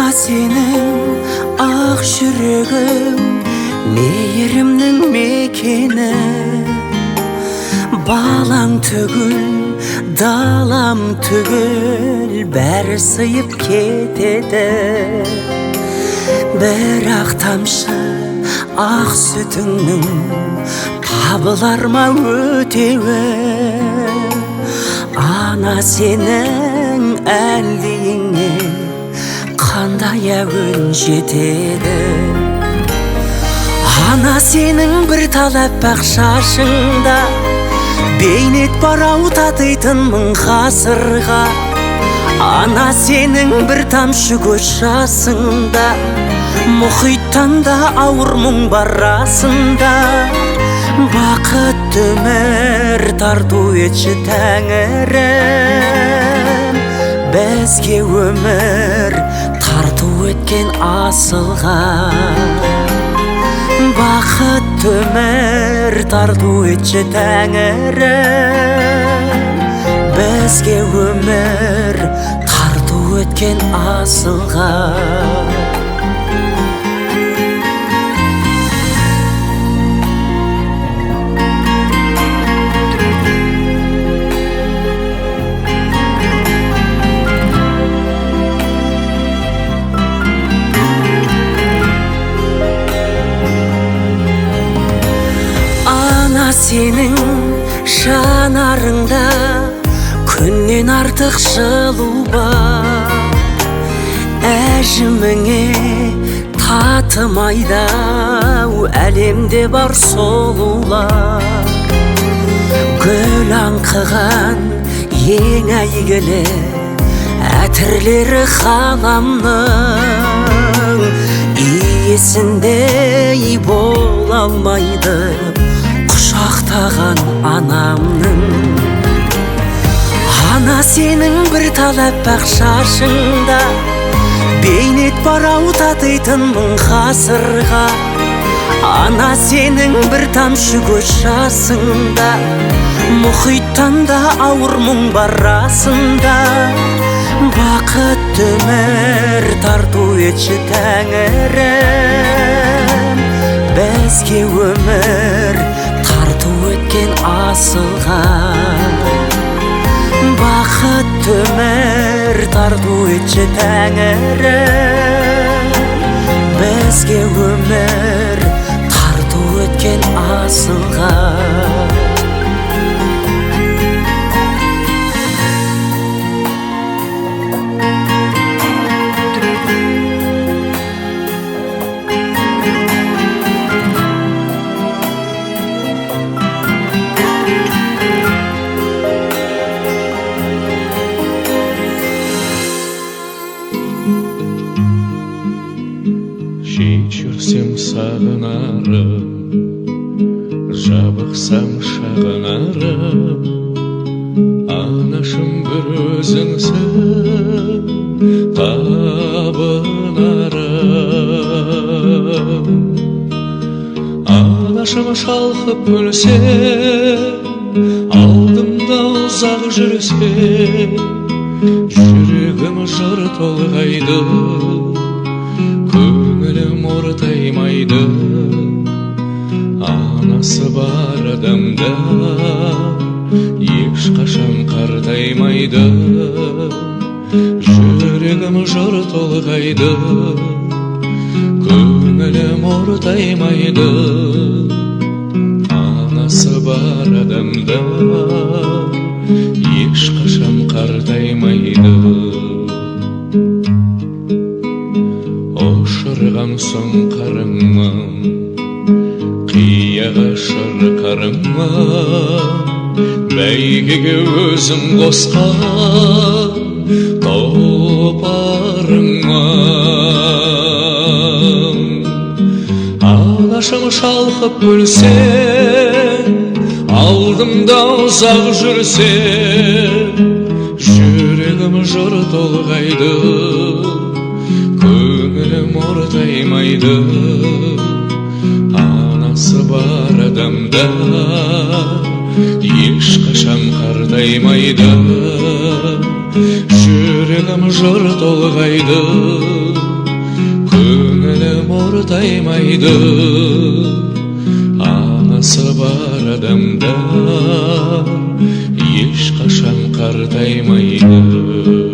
Ана сенің ақ жүрегің мейірімнің мекені, балаң түгіл, далам түгіл, бәрі сыйып кетеді. Бірақ тамшы ақ сүтіңнің табылар ма өтеуі? Ана сенің әлдиіңе қандай әуен жетеді? Ана сенің бір талап бақ шашыңда бейнет барау татитын мың ғасырға. Ана сенің бір тамшы көз жасыңда мұхиттан да ауыр мұң бар расында. Бақытты өмір тарту етші Тәңірім, бізге өмір тарту еткен асылға. Бақытты өмір тарту етші Тәңірім, бізге өмір тарту еткен асылға. Сенің жанарыңда күннен артық жылу бар, әжіміңе татымайды әлемде бар сұлулар. Гүл аңқыған ең әйгілі әтірлері ғаламның, иесіндей бола алмайды құшақтаған анамның. Ана сенің бір талап бақ шашыңда бейнет барау татитын мың ғасырға. Ана сенің бір тамшы көз жасыңда мұхиттан да ауыр мұң бар расында. Бақытты өмір тарту етші Тәңірім, бізге өмір тарту еткен асылға. Бақытты өмір тарту етші Тәңірім, бізге өмір тарту еткен асылға. Жүрсем сағынарым, жабықсам шағынарым, анашым бір өзіңсің табынарым. Анашым шалқып күлсе, алдымда ұзақ жүрсе, жүрегім жыр толғайды, көңілім ортаймайды. Анасы бар адамда ешқашан қартаймайды, жүрегім жыр толғайды, көңілім ортаймайды. Анасы бар адамда ешқашан қартаймайды. Ошырған соң қарыңмын, қияға шырқарыңмын, бәйгеге өзім қосқан тұлпарыңмын. Анашым шалқып күлсе, алдымда ұзақ жүрсе, жүрегім жыр толғайды, көңілім ортаймайды. Анасы бар адамда ешқашан қартаймайды, жүрегім жыр толғайды, таймайды, анасы бар адамдар ешқашан қартаймайды.